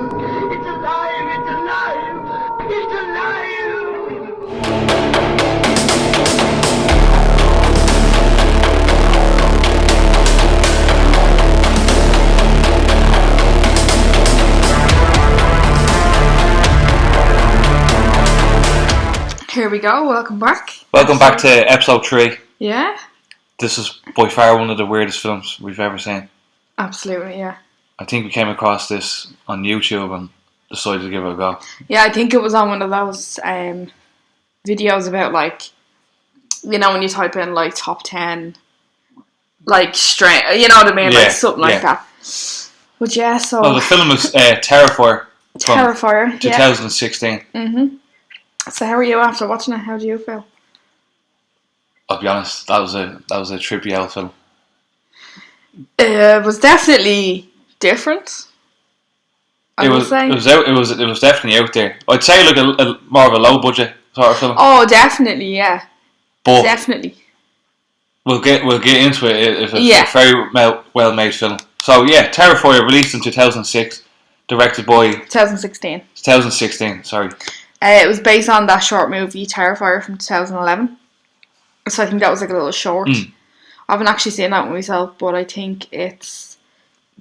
It's alive! It's alive! It's alive! Here we go, welcome back. Welcome back to episode 3. Yeah? This is by far one of the weirdest films we've ever seen. Absolutely, yeah. I think we came across this on YouTube and decided to give it a go. Yeah, I think it was on one of those videos about, like, you know, when you type in, like, top 10, like, straight, you know what I mean? Yeah, like, something like that. But yeah, so... Well, the film is Terrifier from Terrifier, 2016. Yeah. Mm-hmm. So how are you after watching it? How do you feel? I'll be honest, that was a trippy out film. It was definitely different. I would say. It was definitely out there. I'd say like a more of a low budget sort of film. Oh, definitely, yeah. But definitely. We'll get into it if it's a very well made film. So yeah, Terrifier released in 2006, directed by 2016. Sorry. It was based on that short movie Terrifier from 2011. So I think that was like a little short. I haven't actually seen that one myself, but I think it's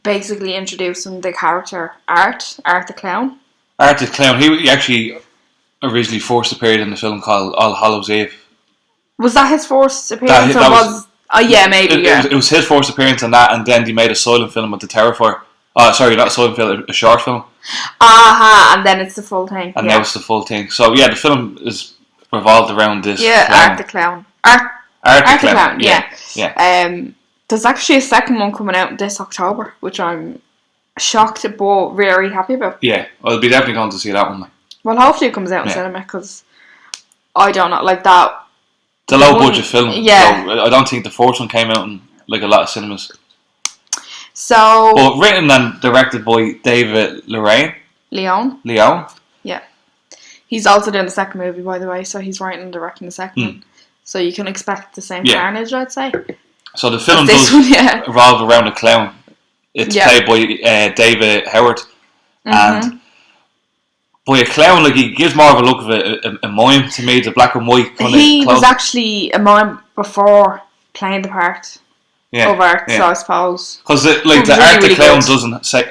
basically introducing the character Art the Clown. Art the Clown. He actually originally first appeared in the film called All Hallows Eve. Was that his first appearance? Oh yeah, maybe. It was his first appearance in that, and then they made a silent film with the Terrifier. Sorry, not a silent film, a short film. And then it's the full thing. And now it's the full thing. So yeah, the film is revolved around this. Yeah, clown. Art the Clown. Art the Clown. Yeah. There's actually a second one coming out this October, which I'm shocked but very happy about. Yeah, I'll be definitely going to see that one. Well, hopefully it comes out in cinema because I don't know, like that. It's a low budget film. Yeah. So I don't think the fourth one came out in like a lot of cinemas. So. But written and directed by David Leone. Yeah. He's also doing the second movie, by the way, so he's writing and directing the second one. So you can expect the same carnage, I'd say. So the film does revolve around a clown. It's played by David Howard. And by a clown, like, he gives more of a look of a mime to me, the black and white kind He was actually a mime before playing the part of Art, so I suppose. Because the Art the Clown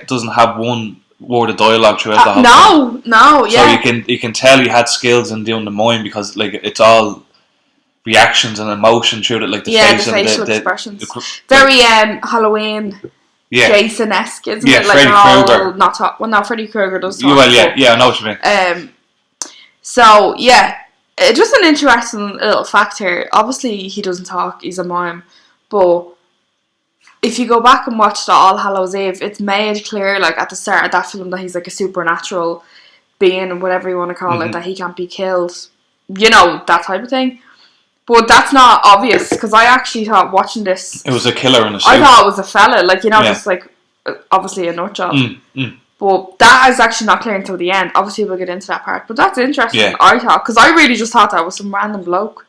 doesn't have one word of dialogue throughout the whole film. No, yeah. So you can tell he had skills in doing the mime because like it's all reactions and emotion through it, like the face the and facial expressions. Very Halloween, Jason-esque, isn't it? Like Freddy Krueger. No, Freddy Krueger does talk. I know what you mean. So yeah, just an interesting little fact here. Obviously, he doesn't talk; he's a mime. But if you go back and watch the All Hallows Eve, it's made clear, like at the start of that film, that he's like a supernatural being, whatever you want to call it, that he can't be killed. You know, that type of thing. But that's not obvious, because I actually thought watching this... It was a killer in a suit. I thought it was a fella, like, you know, just like, obviously a nut job. But that is actually not clear until the end. Obviously we'll get into that part. But that's interesting, I thought, because I really just thought that was some random bloke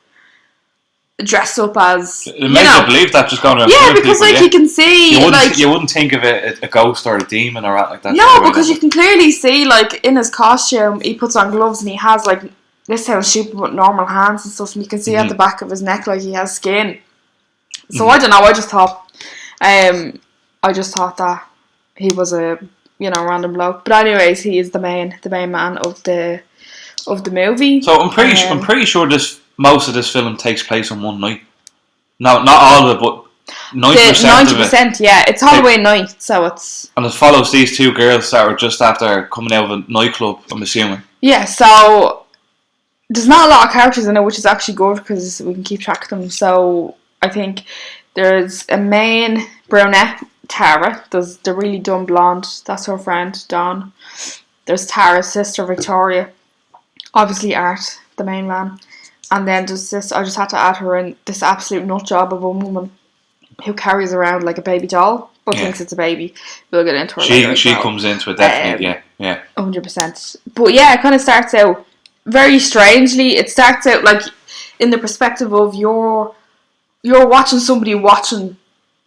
dressed up as... It makes you believe that just going around. Yeah, because people, like you can see... You wouldn't think of it a ghost or a demon or that like that. No, because you can clearly see, like, in his costume, he puts on gloves and he has, like... This sounds stupid, but normal hands and stuff, and you can see at the back of his neck like he has skin. So I don't know. I just thought that he was a random bloke. But anyways, he is the main man of the movie. So I'm pretty sure most of this film takes place on one night. No, not all of it, but 90% of it. 90%, yeah. It's Halloween night, so it's... And it follows these two girls that were just after coming out of a nightclub, I'm assuming. Yeah, so... There's not a lot of characters in it, which is actually good because we can keep track of them. So I think there's a main brunette, Tara. There's the really dumb blonde, that's her friend, Dawn. There's Tara's sister, Victoria. Obviously Art, the main man. And then there's this, I just had to add her in, this absolute nut job of a woman who carries around like a baby doll, but thinks it's a baby. We'll get into her later. She comes into it, definitely, 100%. But yeah, it kind of starts out very strangely. It starts out like in the perspective of you're watching somebody watching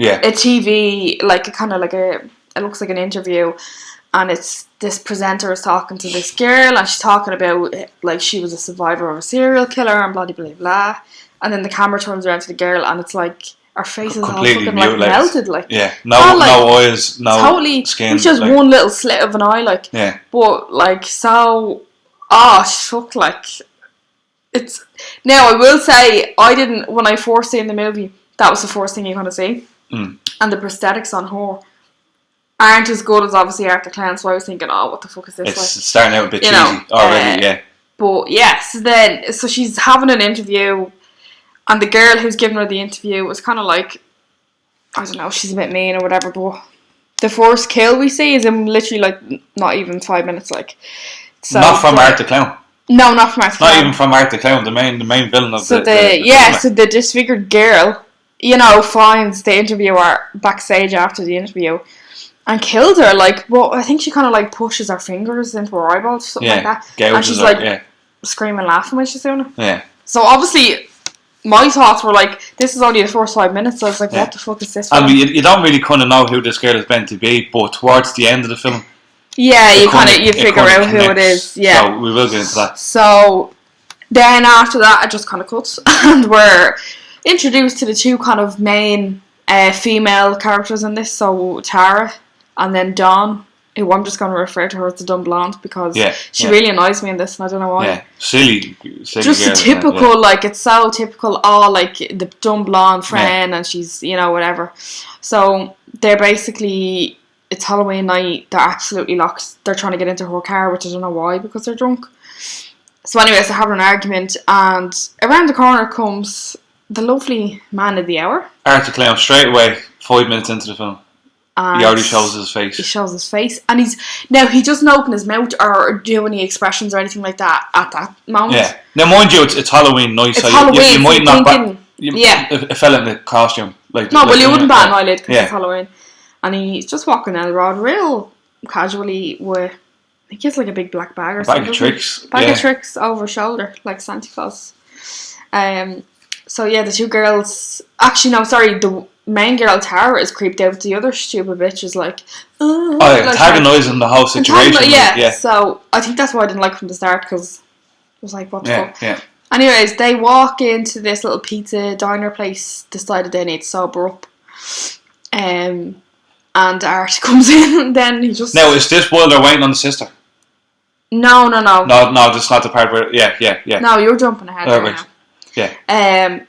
a TV, like a kind of like it looks like an interview, and it's this presenter is talking to this girl, and she's talking about like she was a survivor of a serial killer and blah blah blah blah. And then the camera turns around to the girl, and it's like her face is all fucking like melted, like no eyes, no totally skin. It's just like, one little slit of an eye, like but like so. Fuck, like it's now. I will say I didn't when I first seen the movie. That was the first thing you kind of see, and the prosthetics on her aren't as good as obviously Art the Clown. So I was thinking, what the fuck is this? It's starting out a bit cheesy already, But yes, so she's having an interview, and the girl who's giving her the interview was kind of like, I don't know, she's a bit mean or whatever. But the first kill we see is in literally like not even 5 minutes, like. So not from Art the Clown. No, not from Art the Clown. Not even from Art the Clown, the main villain of so the the disfigured girl, finds the interviewer backstage after the interview and kills her. Like, well, I think she kind of like pushes her fingers into her eyeballs, something like that. And she's like screaming, laughing when she's doing it. Yeah. So obviously, my thoughts were like, this is only the first 5 minutes. So I was like, what the fuck is this? I mean, you don't really kind of know who this girl is meant to be, but towards the end of the film. Yeah, you figure out who it is. Yeah. So we will get into that. So then after that, it just kind of cuts, and we're introduced to the two kind of main female characters in this. So Tara, and then Dawn, who I'm just going to refer to her as the dumb blonde because she really annoys me in this, and I don't know why. Yeah, silly just girl, typical, like it's so typical. Like the dumb blonde friend, and she's whatever. So they're basically. It's Halloween night. They're absolutely locked. They're trying to get into her car, which I don't know why, because they're drunk. So anyways, they're having an argument, and around the corner comes the lovely man of the hour. Art the Clown, straight away, 5 minutes into the film. And he already shows his face. He shows his face, and he doesn't open his mouth or do any expressions or anything like that at that moment. Yeah. Now, mind you, it's Halloween night, so Halloween, you might not thinking, a fella in a costume. You wouldn't bat an eyelid because it's Halloween. And he's just walking down the road real casually with, I think he has like a big black bag or something. Bag of tricks. Bag of tricks over his shoulder, like Santa Claus. So yeah, the two girls, the main girl Tara is creeped out. The other stupid bitch is like, antagonising the whole situation. So I think that's why I didn't like from the start, because it was like, what the fuck? Yeah. Anyways, they walk into this little pizza diner place, decided they need to sober up. And Art comes in, and then he just... Now, is this while they're waiting on the sister? No. No, that's not the part where... Yeah. No, you're jumping ahead right now. Yeah.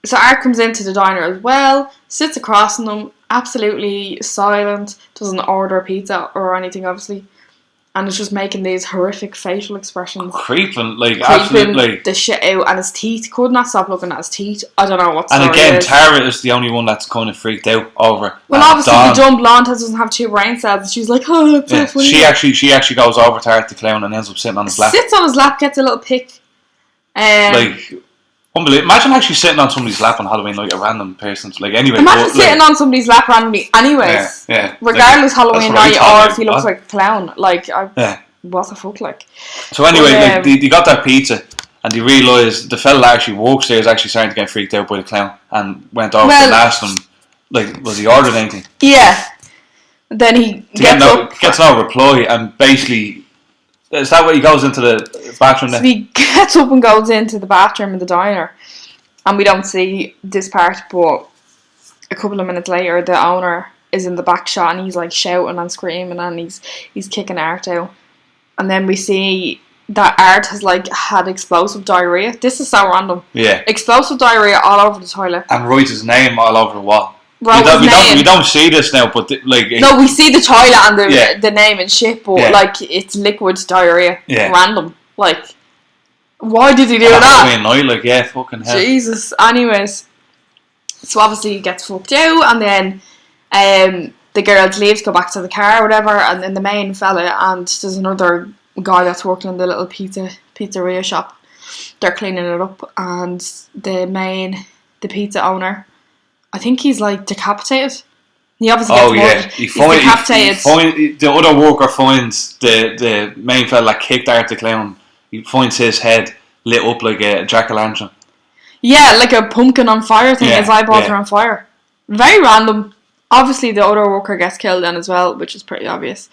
So Art comes into the diner as well, sits across from them, absolutely silent, doesn't order pizza or anything, obviously. And is just making these horrific facial expressions. Creeping absolutely. The shit out, and his teeth, could not stop looking at his teeth. I don't know what's And again, Tara is the only one that's kind of freaked out over. Well, obviously the dumb blonde doesn't have 2 brain cells, and she's like, oh, that's so funny. She actually goes over to Art the Clown and ends up sitting on his lap. Sits on his lap, gets a little pick. Unbelievable. Imagine actually sitting on somebody's lap on Halloween, like a random person's. Anyway. Imagine sitting on somebody's lap randomly, anyways. Yeah. Regardless Halloween night, or if he looks like a clown. What the fuck, like. So anyway, they got that pizza, and they realised the fella that actually walks there is actually starting to get freaked out by the clown, and went over and asked him, was he ordering anything? Yeah. Then he gets no reply, and basically, is that where he goes into the bathroom then? So he gets up and goes into the bathroom in the diner, and we don't see this part, but a couple of minutes later, the owner is in the back shot, and he's like shouting and screaming, and he's kicking Art out. And then we see that Art has had explosive diarrhea. This is so random. Yeah. Explosive diarrhea all over the toilet. And writes his name all over the wall. We don't see this now, but no, we see the toilet and the name and shit, but it's liquid diarrhea. Yeah. Random. Why did he do that? Night, fucking hell. Jesus. Anyways, so obviously he gets fucked out, and then the girls leave to go back to the car or whatever, and then the main fella and there's another guy that's working in the little pizzeria shop. They're cleaning it up, and the pizza owner, I think he's decapitated. He obviously gets he's decapitated. The other worker finds the main fella that kicked Art the Clown. He finds his head lit up like a jack-o'-lantern. Yeah, like a pumpkin on fire thing. His eyeballs are on fire. Very random. Obviously, the other worker gets killed then as well, which is pretty obvious.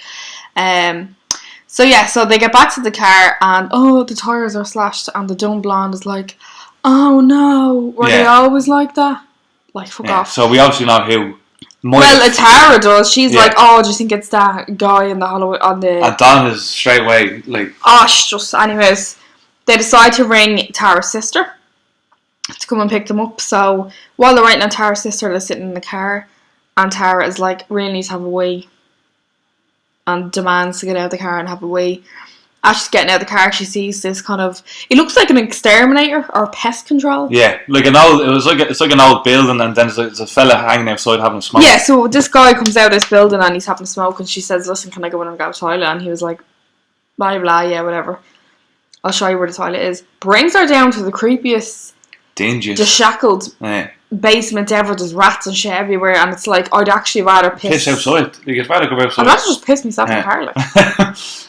So they get back to the car and the tyres are slashed and the dumb blonde is like, oh no, were they always like that? Like, fuck off. So we obviously know who. Tara does. She's like, do you think it's that guy in the Halloween on the? And Don is straight away like. Anyways, they decide to ring Tara's sister to come and pick them up. So while they're waiting on Tara's sister, they're sitting in the car, and Tara is like, really needs to have a wee, and demands to get out of the car and have a wee. As she's getting out of the car, she sees this kind of, it looks like an exterminator or pest control. Yeah, it's like an old building, and then there's a fella hanging outside having a smoke. Yeah, so this guy comes out of this building and he's having a smoke, and she says, listen, can I go in and go to the toilet? And he was like, blah blah, yeah, whatever, I'll show you where the toilet is. Brings her down to the creepiest, dingy, shackled basement ever. There's rats and shit everywhere, and it's like, I'd actually rather piss outside. You'd rather go outside. I'd rather just piss myself in the car, like.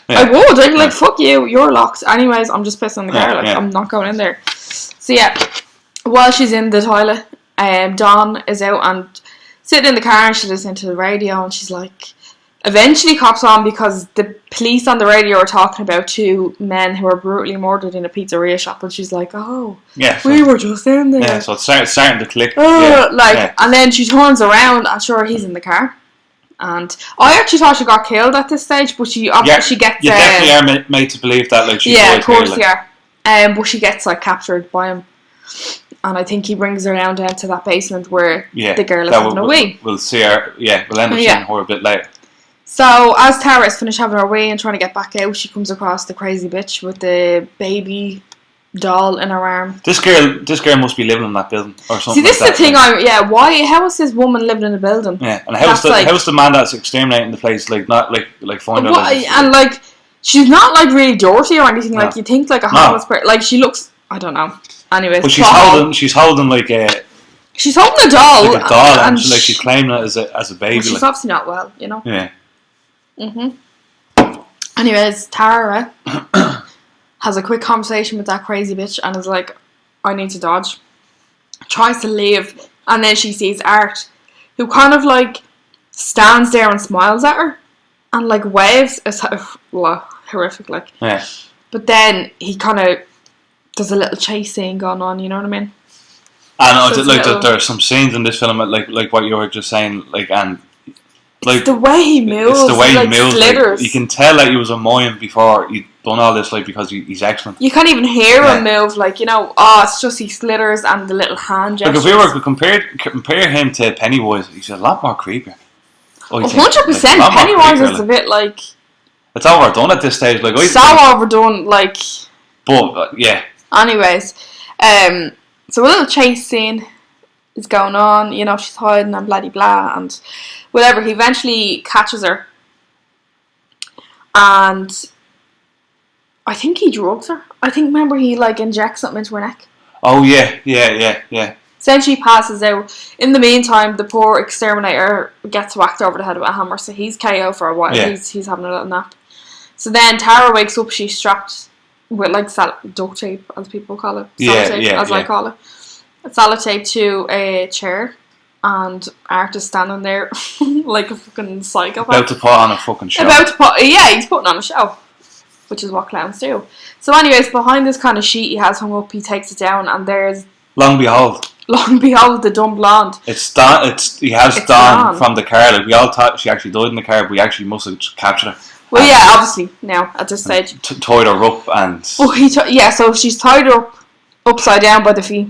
I would. I'd be like, fuck you, you're locked. Anyways, I'm just pissing in the car, I'm not going in there. So while she's in the toilet, Dawn is out and sitting in the car, and she's listening to the radio, and she's like, eventually cops on because the police on the radio are talking about 2 men who were brutally murdered in a pizzeria shop, and she's like, we were just in there. Yeah, so it's starting to click. And then she turns around and sure, he's in the car. And I actually thought she got killed at this stage, but she obviously gets. You definitely are made to believe that, like, she's of course you are. But she gets like captured by him, and I think he brings her down to that basement where the girl is having a wee. We'll see her. Yeah, we'll end up seeing her a bit later. So as Tara is finished having her wee and trying to get back out, she comes across the crazy bitch with the baby doll in her arm. This girl must be living in that building or something. See, this is the thing. Why? How is this woman living in a building? Yeah, and how's the man that's exterminating the place not find out? And like, she's not like really dirty or anything. Like, you think like a homeless person. Like, she looks. I don't know. Anyways, but she's holding like a. She's holding a doll. Like a doll, and she's claiming it as a baby. Well, she's obviously not well, you know. Yeah. Anyways, Tara has a quick conversation with that crazy bitch and is like, I need to dodge. Tries to leave, and then she sees Art, who kind of like stands there and smiles at her and like waves. It's horrific, like. Yeah. But then he kind of does a little chase scene going on, you know what I mean? And there are some scenes in this film, like what you were just saying, like, and like it's the way he moves. It's the way he moves. Slithers. Like, you can tell that he was a mime before he'd done all this, like, because he's excellent. You can't even hear him move, like, you know. It's just he slithers and the little hand gestures. Like, if we were to compare him to Pennywise, he's a lot more creepy. 100%. Pennywise is a bit like. It's overdone at this stage, like. Overdone, like. But yeah. Anyways, so a little chase scene is going on. You know, she's hiding and blah blah and whatever. He eventually catches her, and I think he drugs her. I think, remember, he like injects something into her neck. Oh yeah. So then she passes out. In the meantime, the poor exterminator gets whacked over the head with a hammer, so he's KO for a while. Yeah. He's having a little nap. So then Tara wakes up. She's strapped with like duct tape, as people call it. I call it. Sellotape to a chair, and Art is standing there like a fucking psychopath. About to put on a fucking show. He's putting on a show, which is what clowns do. So anyways, behind this kind of sheet he has hung up, he takes it down, and there's Long behold, the dumb blonde. He has Dawn from the car. Like, we all thought she actually died in the car, but we actually must have captured her. Well, yeah, obviously now at this stage. Tied her up and. So she's tied her up upside down by the feet,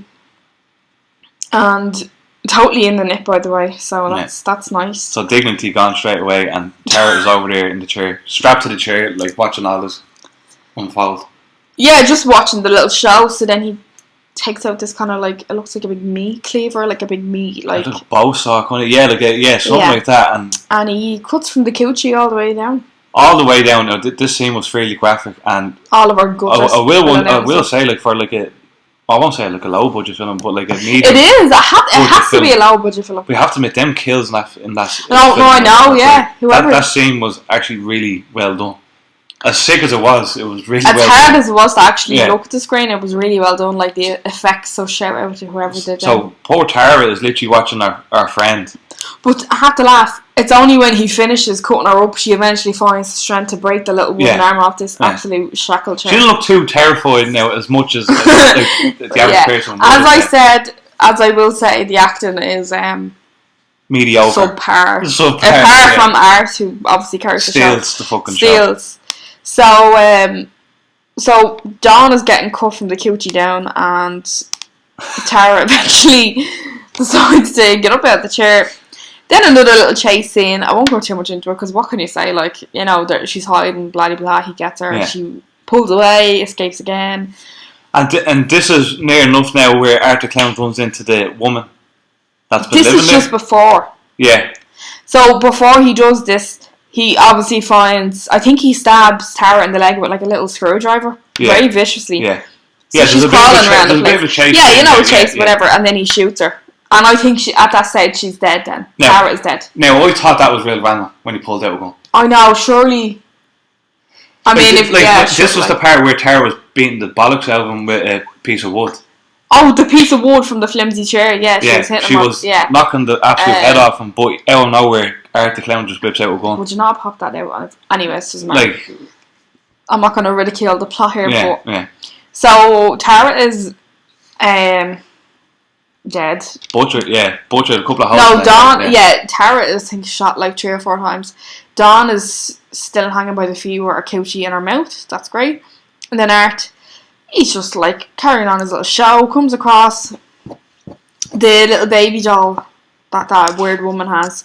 and totally in the nip, by the way. So that's nice. So dignity gone straight away, and Tara is over there in the chair, strapped to the chair, like watching all this unfold. Yeah, just watching the little show. So then he takes out this kind of like, it looks like a big meat cleaver, like a big meat, like a bow saw kind of, something like that, and he cuts from the coochie all the way down. All the way down. This scene was fairly graphic, and all of our gutters. I will say, like, for like I won't say like a low budget film, but like a medium. It is. It has to be a low budget film. We have to admit, them kills in that. No, I know. Yeah, that scene was actually really well done. As sick as it was really well done. As hard as it was to actually look at the screen, it was really well done. Like the effects, so shout out to whoever did that. So poor Tara is literally watching our friend But I have to laugh. It's only when he finishes cutting her up, she eventually finds the strength to break the little wooden arm off this absolute shackle chain. She doesn't look too terrified now, as much as the average person. As I will say, the acting is mediocre. Subpar. Apart from Art, who obviously carries the show. Steals the fucking show. So Dawn is getting cut from the coochie down, and Tara eventually decides to get up out of the chair. Then another little chase scene. I won't go too much into it, because what can you say? Like, you know, she's hiding, blah blah blah. He gets her, she pulls away, escapes again. And this is near enough now where Art the Clown runs into the woman that's been living there. This is just before. Yeah. So before he does this, he obviously finds, I think he stabs Tara in the leg with like a little screwdriver, very viciously. Yeah. So she's crawling around the place. A chase. Yeah, you know, a chase, whatever, and then he shoots her. And I think at that stage she's dead then. Tara is dead. Now, I thought that was real random when he pulled out a gun. I know, surely. I mean, this was the part where Tara was beating the bollocks out of him with a piece of wood. Oh, the piece of wood from the flimsy chair. Yeah, she was hitting him. She was knocking the absolute head off him, but out of nowhere, Art the Clown just whips out a gun. Would you not pop that out on it? Anyways, doesn't matter. I'm not going to ridicule the plot here, but so Tara is dead. Butchered a couple of holes. No, Dawn. Tara is, I think, shot like 3 or 4 times. Dawn is still hanging by the feet with her coochie in her mouth. That's great. And then Art, he's just like carrying on his little show. Comes across the little baby doll that weird woman has,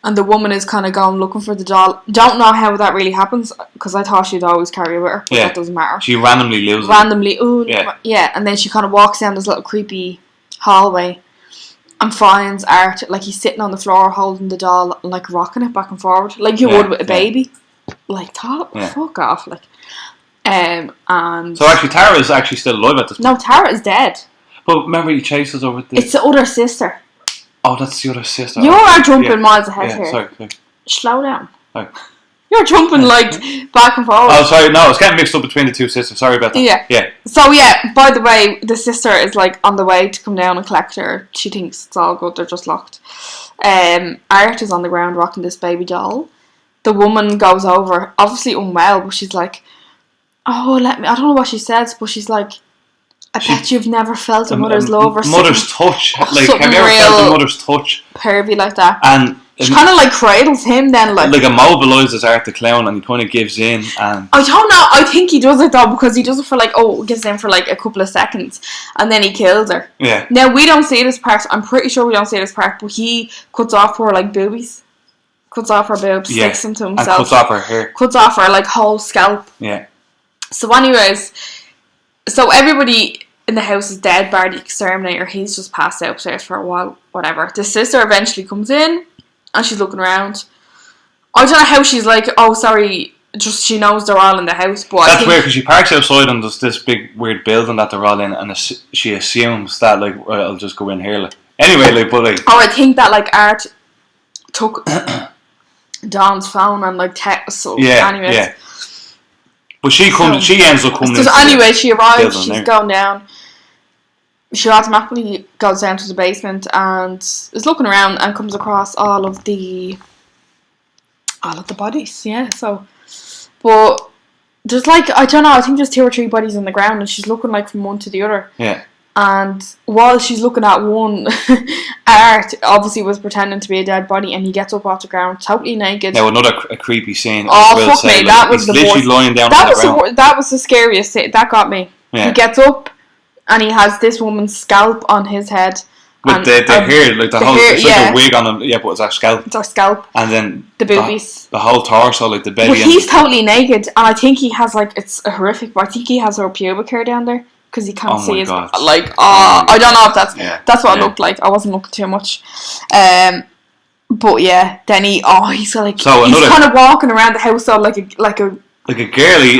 and the woman is kind of going looking for the doll. Don't know how that really happens, because I thought she'd always carry it with her, but that doesn't matter. She randomly loses it. And then she kind of walks down this little creepy hallway and finds Art, like he's sitting on the floor holding the doll and like rocking it back and forward like you would with a baby. Like, fuck off. Like, and so actually Tara is actually still alive at this point. No, Tara is dead. But remember, he chases over the... It's the other sister. Oh, that's the other sister. You are jumping miles ahead here. Sorry. Slow down. Sorry. You're jumping like back and forward. Oh, sorry. No, it's getting mixed up between the two sisters. Sorry about that. Yeah. So by the way, the sister is like on the way to come down and collect her. She thinks it's all good. They're just locked. Art is on the ground rocking this baby doll. The woman goes over, obviously unwell, but she's like, "Oh, I don't know what she says, but she's like, I bet you've never felt a mother's love or mother's touch. Like, have you ever felt a mother's touch? Pervy like that." And she kind of like cradles him then, like immobilises Art the Clown, and he kind of gives in. And I don't know. I think he does it though, because he does it for like gives in for like a couple of seconds, and then he kills her. Yeah. Now we don't see this part. I'm pretty sure we don't see this part, but he cuts off her like boobies, cuts off her boobs, sticks them to himself, and cuts off her hair, cuts off her like whole scalp. Yeah. So, anyways, everybody in the house is dead, bar the exterminator. He's just passed out upstairs for a while. Whatever. The sister eventually comes in, and she's looking around. I don't know how she's like, oh, sorry, just she knows they're all in the house. But that's weird, because she parks outside and there's this big weird building that they're all in, and she assumes that, like, well, I'll just go in here. Like. Anyway, like, but like... Oh, I think that, like, Art took Dawn's phone and, like, text. So, anyways. Yeah. But she ends up coming. So anyway, she arrives. She's going down. She automatically goes down to the basement and is looking around and comes across all of the bodies. Yeah. So, but there's like, I don't know. I think there's 2 or 3 bodies on the ground, and she's looking like from one to the other. Yeah. And while she's looking at one, Art obviously was pretending to be a dead body, and he gets up off the ground, totally naked. Now another creepy scene. Oh fuck me! That was the literally worst. Lying down on the ground. That was the scariest thing. That got me. Yeah. He gets up, and he has this woman's scalp on his head. With the hair, like the whole, hair, it's like a wig on him. Yeah, but it's our scalp. It's our scalp. And then the boobies. The whole torso, like the belly. But he's totally naked, and I think he has like, it's horrific, but I think he has her pubic hair down there. Because you can't see his, like, I don't know if that's what it looked like. I wasn't looking too much. But yeah, then he's like, so he's kind of walking around the house so like a girly.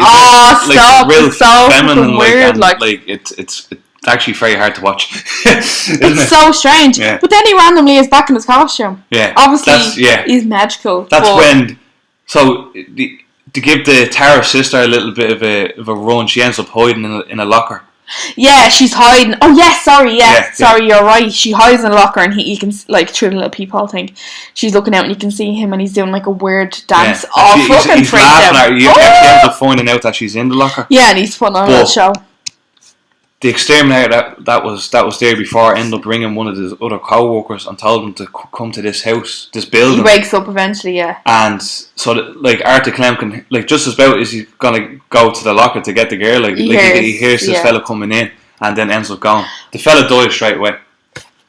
Stop! Real it's so feminine, weird. Like it's actually very hard to watch. It's so strange. Yeah. But then he randomly is back in his costume. Yeah, obviously he's magical. That's when. So to give the Tara sister a little bit of a run, she ends up hiding in a locker. Yeah, she's hiding. Oh, yes, sorry, Yeah, sorry, you're right. She hides in a locker and you can, like, through the little peephole thing, she's looking out and you can see him and he's doing, like, a weird dance. Yeah. Oh, fucking he's freaked laughing out. at her. You ends up finding out that she's in the locker. Yeah, and he's putting on a show. The exterminator that was there before ended up bringing one of his other co-workers and told him to come to this house, this building. He wakes up eventually, yeah. And so that, like, Arthur Clem can, like, just as about as he's gonna go to the locker to get the girl, he hears this fella coming in and then ends up going. The fella dies straight away.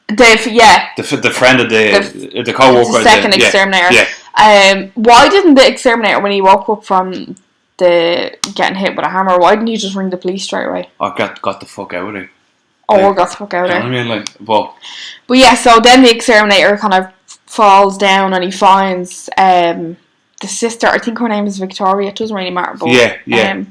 The friend of the co-worker, the second exterminator. Yeah. Why didn't the exterminator, when he woke up from the getting hit with a hammer, why didn't you just ring the police straight away? I got the fuck out of there. Got the fuck out of there. You know what I mean? Like, well. But yeah, so then the exterminator kind of falls down and he finds the sister. I think her name is Victoria. It doesn't really matter. But, yeah.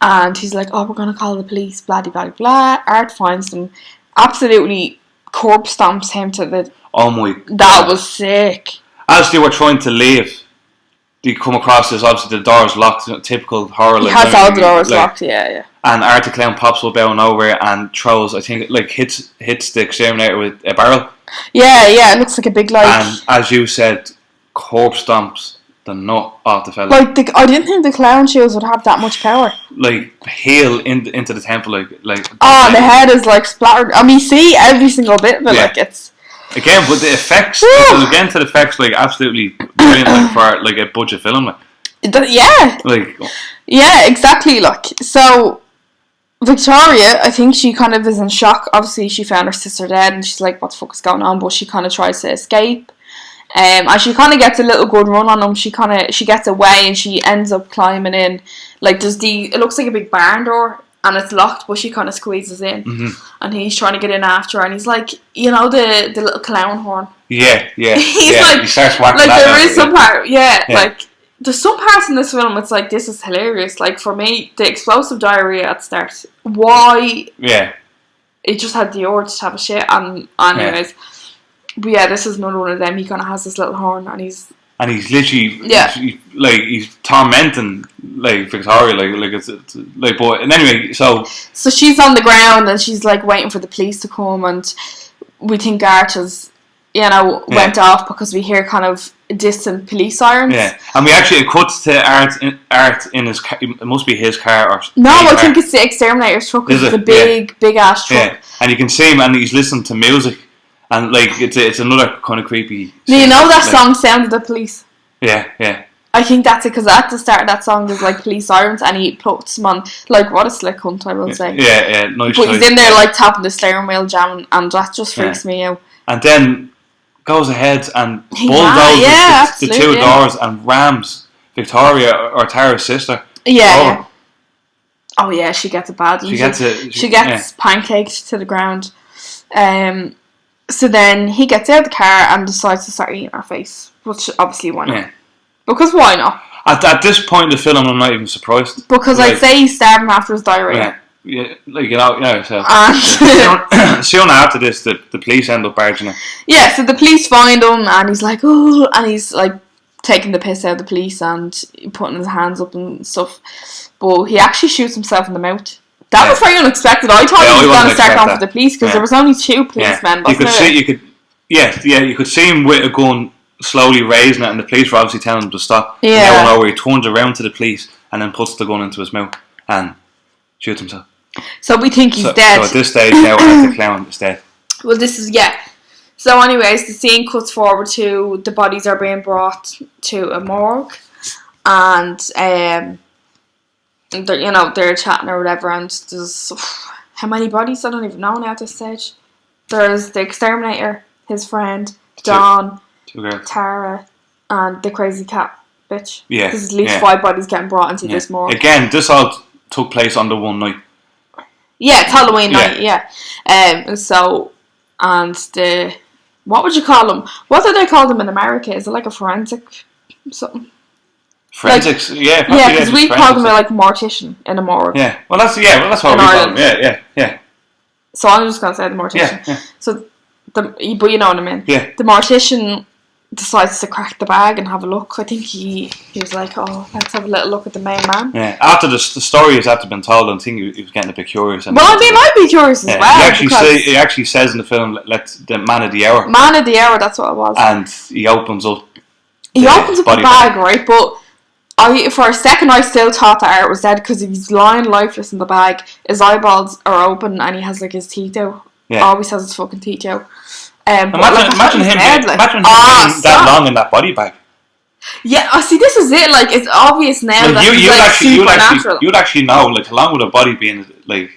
And he's like, "Oh, we're gonna call the police." Blah blah blah. Art finds them, absolutely corpse stomps him to the. Oh my God. That was sick. As they were trying to leave, they come across this. Obviously, the door's locked. Typical horror. He has all the doors locked. Yeah. And Arthur Clown pops up out of nowhere and throws. I think like hits the exterminator with a barrel. Yeah. It looks like a big like. And as you said, corpse stomps the nut off the fella. Like I didn't think the clown shoes would have that much power. Like heel into the temple, like. Oh, the head is like splattered. I mean, see every single bit of it. Like it's. Again, but the effects. Again, to the effects, like absolutely brilliant, like for like a budget film, like. Yeah. Like. Yeah, exactly. Like so. Victoria, I think she kind of is in shock. Obviously, she found her sister dead, and she's like, "What the fuck is going on?" But she kind of tries to escape. And she kind of gets a little good run on him. She gets away and she ends up climbing in. Like it looks like a big barn door and it's locked, but she kind of squeezes in, and he's trying to get in after her. And he's like, you know, the little clown horn. Yeah. He's like, he starts whacking like that there is some part, like there's some parts in this film. It's like this is hilarious. Like for me, the explosive diarrhea at the start. Why? Yeah. It just had the urge to have a shit. And anyways. Yeah. But yeah, this is another one of them. He kind of has this little horn, and he's literally, he's tormenting like Victoria, like it's like. But and anyway, so she's on the ground and she's like waiting for the police to come, and we think Art has, went off because we hear kind of distant police sirens. Yeah, and we actually it cuts to Art in his car. It must be his car or no, I think it's the exterminator's truck. It's a big ass truck. Yeah, and you can see him, and he's listening to music. And like it's another kind of creepy. Do you know that song "Sound of the Police"? Yeah. I think that's it because at the start of that song there's like police sirens and he puts them on. Like what a slick cunt, I will say. Yeah, nice. But he's in there like tapping the steering wheel, jamming, and that just freaks me out. And then goes ahead and bulldozes the two doors and rams Victoria or Tara's sister. Yeah. Oh yeah, she gets it bad. She gets pancaked to the ground. So then he gets out of the car and decides to start eating her face, which obviously why not? Yeah. Because why not? At this point in the film, I'm not even surprised. Because I'd say he's starving after his diarrhea. Yeah, so soon after this, the police end up barging her. Yeah, so the police find him and he's like, oh, and he's like taking the piss out of the police and putting his hands up and stuff. But he actually shoots himself in the mouth. That was very unexpected. I thought he was going to start off with the police because there was only two policemen. You could see him with a gun slowly raising it, and the police were obviously telling him to stop. Yeah. And where he turns around to the police and then puts the gun into his mouth and shoots himself. So we think he's dead. So at this stage now, the clown is dead. Well, this is So, anyways, the scene cuts forward to the bodies are being brought to a morgue, and they're chatting or whatever, and there's how many bodies? I don't even know now at this stage. There's the exterminator, his friend, Dawn, Tara, and the crazy cat bitch. Yeah. There's at least 5 bodies getting brought into this morgue. Again, this all took place on the one night. Yeah, it's Halloween night, what would you call them? What do they call them in America? Is it like a forensic something? Forensics, because we call them like mortician in a morgue. Yeah, well that's what we call them. Yeah. So I'm just gonna say the mortician. Yeah. So but you know what I mean. Yeah. The mortician decides to crack the bag and have a look. I think he was like, oh, let's have a little look at the main man. Yeah, after the story has after been told, I think he was getting a bit curious. And well, I mean, I'd be curious as well. He actually says in the film, "Let the man of the hour." Man of the hour, that's what it was. And he opens up. He opens up the bag, right? But for a second, I still thought that Art was dead because he's lying lifeless in the bag. His eyeballs are open and he has like his teeth out. Yeah. Always has his fucking teeth out. Imagine him being that long in that body bag. Yeah, see, this is it. Like, it's obvious now that he's supernatural. You'd actually know, like, how long would a body be in, like,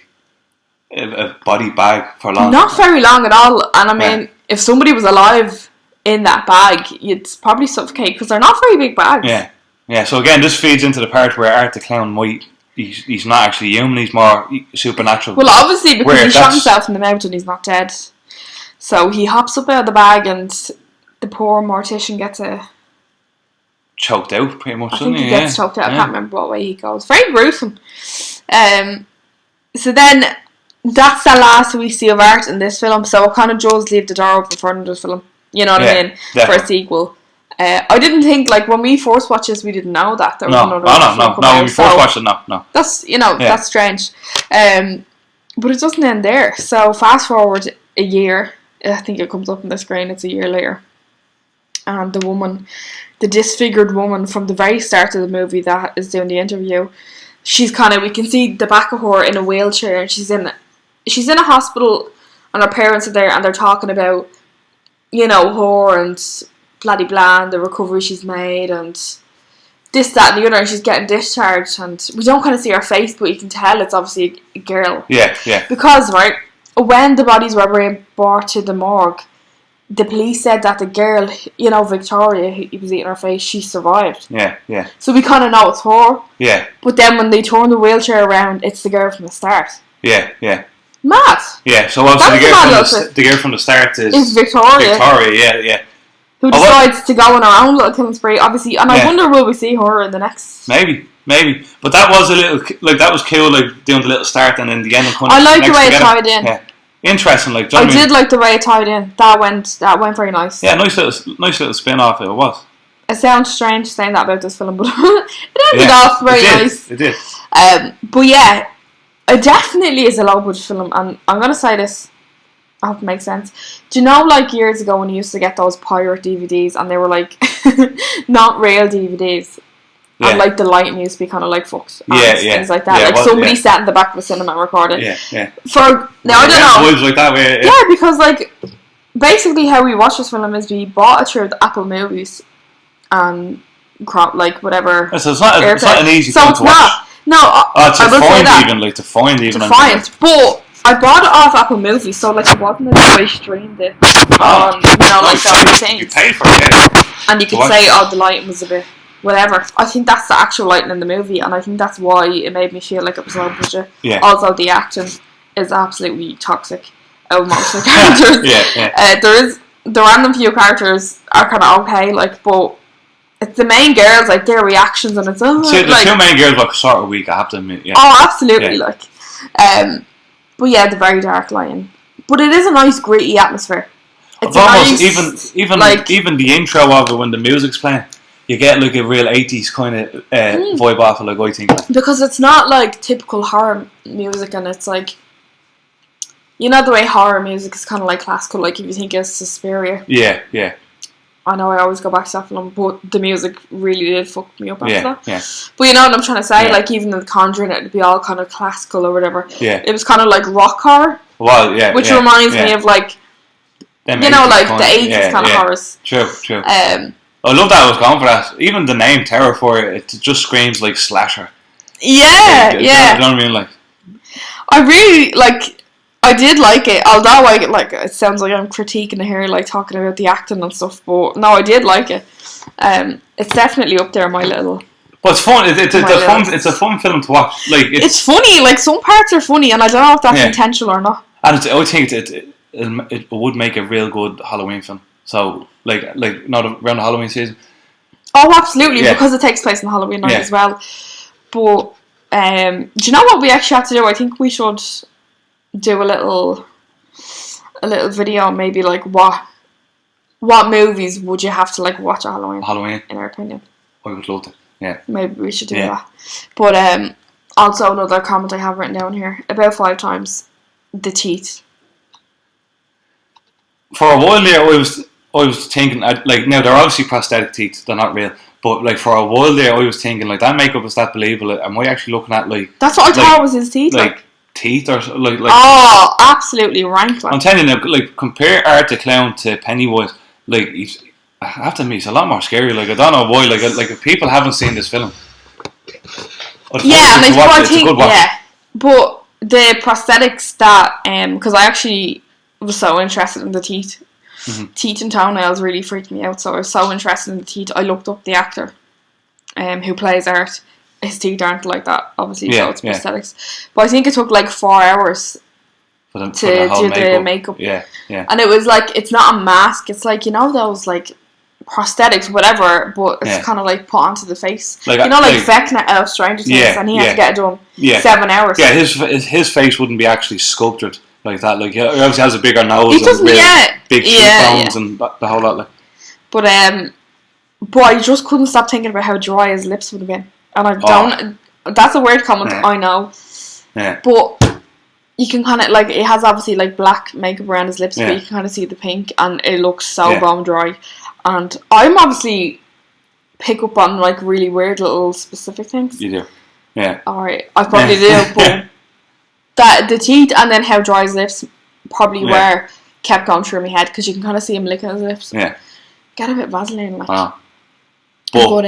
a body bag for long? Not very long at all. And I mean, if somebody was alive in that bag, you'd probably suffocate because they're not very big bags. Yeah, yeah. So again, this feeds into the part where Art the Clown he's not actually human. He's more supernatural. Well, obviously because he shot himself in the mouth and he's not dead. So he hops up out of the bag and the poor mortician gets choked out, pretty much. I think he gets choked out. I can't remember what way he goes. Very gruesome. So then that's the last we see of Art in this film. So it kind of does leave the door open for another film. You know what I mean? Definitely. For a sequel. I didn't think, like, when we first watched this, we didn't know that there was another film. No. When we first watched it, no. That's that's strange. But it doesn't end there. So fast forward a year. I think it comes up on the screen. It's a year later, and the disfigured woman from the very start of the movie that is doing the interview, we can see the back of her in a wheelchair, and she's in a hospital, and her parents are there, and they're talking about, her and bloody blah, and the recovery she's made, and this, that, and the other, and she's getting discharged, and we don't kind of see her face, but you can tell it's obviously a girl. Yeah. Because, right, when the bodies were being brought to the morgue, the police said that the girl, Victoria, who was eating her face, she survived. Yeah. So we kind of know it's her. Yeah. But then when they turn the wheelchair around, it's the girl from the start. Yeah. Mad. Yeah, so obviously the girl from the start is Victoria. Yeah. Who decides to go on her own little killing spree, obviously. And I wonder, will we see her in the next... Maybe. But that was a little... Like, that was cool, like, doing the little start and then the end of I like the way it tied in. Yeah. Interesting, like... I did like the way it tied in. That went very nice. Yeah, nice little spin-off it was. It sounds strange saying that about this film, but it ended off very nice. It did. But yeah, it definitely is a low-budget film, and I'm going to say this... I hope it makes sense. Do you know, like, years ago when you used to get those pirate DVDs and they were, like, not real DVDs? Yeah. And, like, the lighting used to be kind of, like, fucked. Things like that. Like, somebody sat in the back of a cinema and recorded. Yeah. Now, I don't know. Vibes like that way. Yeah, because, like, basically how we watch this film is we bought it through the Apple Movies and, like, whatever. So it's not an easy film to watch. No, to find. But... I bought it off Apple Movies, so like it wasn't as I streamed it on, like the things. You paid for it, and you could say, the lighting was a bit whatever. I think that's the actual lighting in the movie, and I think that's why it made me feel like it was low budget. Yeah. Also, the acting is absolutely toxic of most of the characters. The random few characters are kind of okay, like, but it's the main girls, like their reactions, and it's the two main girls were sort of weak. I have to admit. Yeah. Oh, absolutely, like. But yeah, the very dark lion. But it is a nice gritty atmosphere. It's almost even the intro of it when the music's playing, you get like a real 80s kind of vibe off it, like, I think. Because it's not like typical horror music, and it's like, the way horror music is kind of like classical, like if you think of Suspiria. Yeah. I know I always go back to that film, but the music really did fuck me up after that. Yeah. But you know what I'm trying to say? Like, even in The Conjuring, it'd be all kind of classical or whatever. Yeah. It was kind of like rock horror. Well, yeah. Which reminds me of, like, like the 80s kind of horrors. True. I love that I was going for that. Even the name Terrifier, it just screams like slasher. Yeah. You know what I mean? Like, I really, like... I did like it, although it sounds like I'm critiquing it here, like talking about the acting and stuff, but no, I did like it. It's definitely up there, my little... But it's fun, it's a fun film to watch. Like, it's funny, like some parts are funny, and I don't know if that's intentional or not. And I think it would make a real good Halloween film. So, like not around the Halloween season. Oh, absolutely, because it takes place on Halloween night as well. But, do you know what we actually have to do? I think we should... do a little video, maybe like what what movies would you have to like watch at Halloween? Halloween. In our opinion. I would love to. Yeah. Maybe we should do that. But also another comment I have written down here about 5 times the teeth. For a while there, I was thinking like now they're obviously prosthetic teeth, they're not real. But like for a while there, I was thinking like that makeup is that believable? Am I actually looking at like? That's what I thought was his teeth. Like teeth or like. Oh, absolutely rank. Like. I'm telling you, like compare Art the Clown to Pennywise. Like I have to admit, he's a lot more scary. Like I don't know why. Like if people haven't seen this film. Yeah, and I think but the prosthetics that because I actually was so interested in the teeth. Mm-hmm. Teeth and toenails really freaked me out, so I was so interested in the teeth. I looked up the actor who plays Art. His teeth aren't like that, obviously, so it's prosthetics. But I think it took like 4 hours to do the makeup. Yeah. And it was like, it's not a mask, it's like, those like prosthetics, whatever, but it's kind of like put onto the face. Like Vecna out of Stranger Things, and he had to get it done 7 hours. Yeah, his face wouldn't be actually sculpted like that. Like he obviously has a bigger nose and big cheekbones and the whole lot. Like. But I just couldn't stop thinking about how dry his lips would have been. And I don't. That's a weird comment, I know. Yeah. But you can kind of like, it has obviously like black makeup around his lips, but you can kind of see the pink, and it looks so bone dry. And I'm obviously pick up on like really weird little specific things. You do, yeah. Alright, I probably do, but that the teeth and then how dry his lips probably were kept going through my head, because you can kind of see him licking his lips. Yeah. Get a bit Vaseline, like. But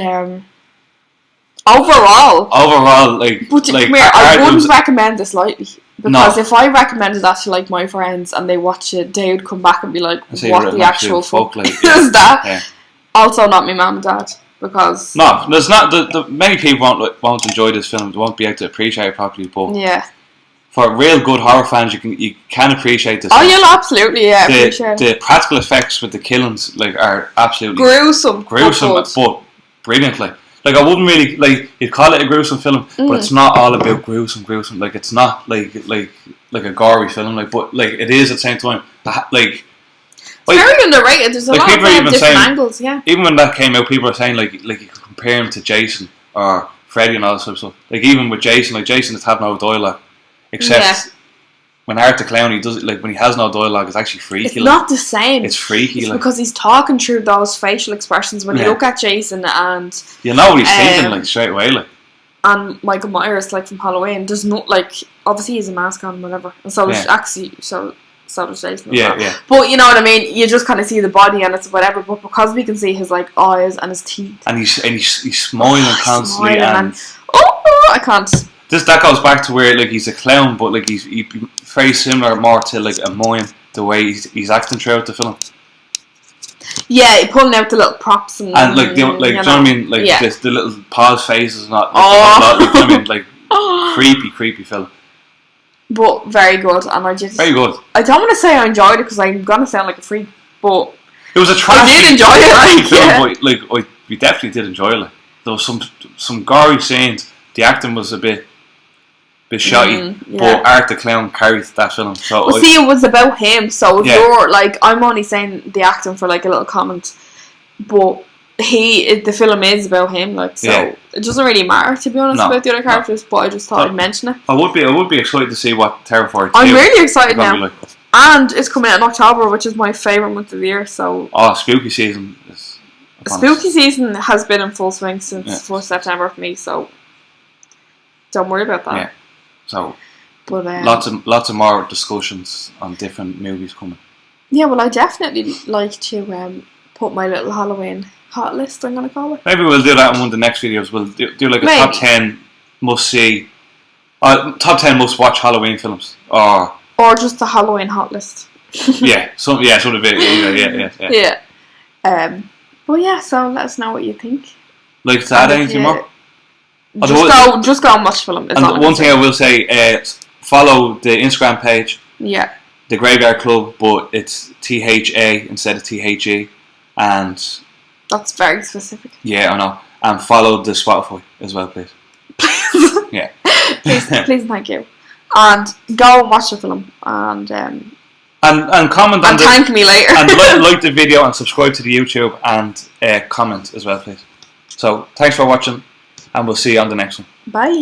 overall, like. But come here, I wouldn't recommend this lightly. Because if I recommended that to like my friends and they watch it, they would come back and be like, "What the actual fuck is that?" Yeah. Also, not my mum and dad, because there's not. The many people won't enjoy this film. They won't be able to appreciate it properly. But for real good horror fans, you can appreciate this. Oh, you'll absolutely appreciate the practical effects with the killings like are absolutely gruesome, but brilliantly. Like I wouldn't really like you'd call it a gruesome film, but it's not all about gruesome. Like it's not like a gory film. Like, but like it is at the same time. Like it's very underrated. There's a lot of different angles. Yeah. Even when that came out, people are saying like you could compare him to Jason or Freddy and all that sort of stuff. Like even with Jason, like Jason has had no dialogue, except when Art the Clown, he does it like when he has no dialogue, it's actually freaky. It's not the same. It's freaky, it's because he's talking through those facial expressions when you look at Jason and you know what he's thinking like straight away, like. And Michael Myers, like from Halloween, there's no like obviously he's a mask on, whatever, and so does actually so does Jason. Yeah. But you know what I mean. You just kind of see the body and it's whatever. But because we can see his like eyes and his teeth, and he's smiling constantly, and I can't. That goes back to where like he's a clown, but like he's very similar more to like a mime, the way he's acting throughout the film. Yeah, he pulling out the little props and like do you know what I mean? Like the little pause faces and that. Like, I mean, like creepy film. But very good, and very good. I don't want to say I enjoyed it because I'm gonna sound like a freak, but it was a trashy. I did enjoy it. But we definitely did enjoy it. Like, there was some gory scenes. The acting was a bit shoddy, but Art the Clown carried that film. So see, it was about him. So if you're like, I'm only saying the acting for like a little comment, but the film is about him. Like, so it doesn't really matter to be honest about the other characters. But I just thought I'd mention it. I would be excited to see what Terrifier 2. I'm really excited now, like. And it's coming out in October, which is my favourite month of the year. So spooky season. Spooky season has been in full swing since 1st September for me. So don't worry about that. Yeah. So, but lots of more discussions on different movies coming. Yeah, well, I definitely like to put my little Halloween hot list. I'm gonna call it. Maybe we'll do that in one of the next videos. We'll do like a top 10 must see, top 10 must watch Halloween films, or just the Halloween hot list. Sort of it. Yeah. Well, yeah. So let us know what you think. Like to add anything more? Just go and watch the film. And one thing I will say, follow the Instagram page. Yeah. The Graveyard Club, but it's THA instead of THE, and that's very specific. Yeah, I know. And follow the Spotify as well, please. Yeah. please, thank you. And go and watch the film, and And comment on and thank me later. and like the video and subscribe to the YouTube and comment as well, please. So thanks for watching, and we'll see you on the next one. Bye.